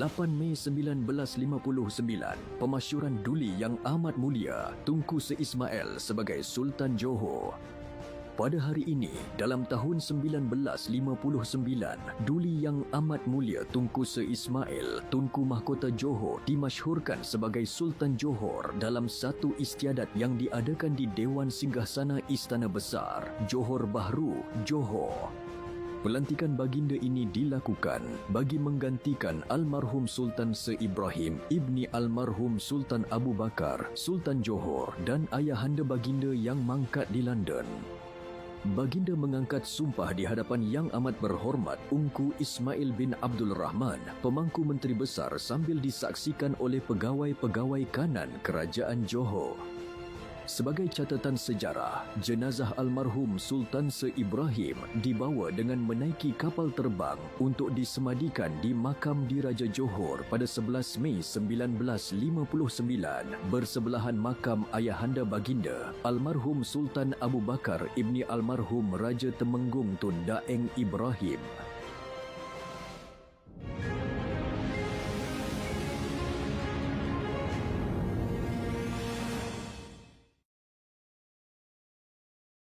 8 Mei 1959, pemasyuran Duli Yang Amat Mulia Tunku Sri Ismail sebagai Sultan Johor. Pada hari ini, dalam tahun 1959, Duli Yang Amat Mulia Tunku Sri Ismail, Tunku Mahkota Johor dimasyhurkan sebagai Sultan Johor dalam satu istiadat yang diadakan di Dewan Singgasana Istana Besar, Johor Bahru, Johor. Pelantikan baginda ini dilakukan bagi menggantikan almarhum Sultan Sir Ibrahim ibni almarhum Sultan Abu Bakar, Sultan Johor dan ayahanda baginda yang mangkat di London. Baginda mengangkat sumpah di hadapan Yang Amat Berhormat Ungku Ismail bin Abdul Rahman, Pemangku Menteri Besar, sambil disaksikan oleh pegawai-pegawai kanan Kerajaan Johor. Sebagai catatan sejarah, jenazah almarhum Sultan Sir Ibrahim dibawa dengan menaiki kapal terbang untuk disemadikan di makam Diraja Johor pada 11 Mei 1959 bersebelahan makam ayahanda baginda almarhum Sultan Abu Bakar ibni almarhum Raja Temenggung Tun Daeng Ibrahim.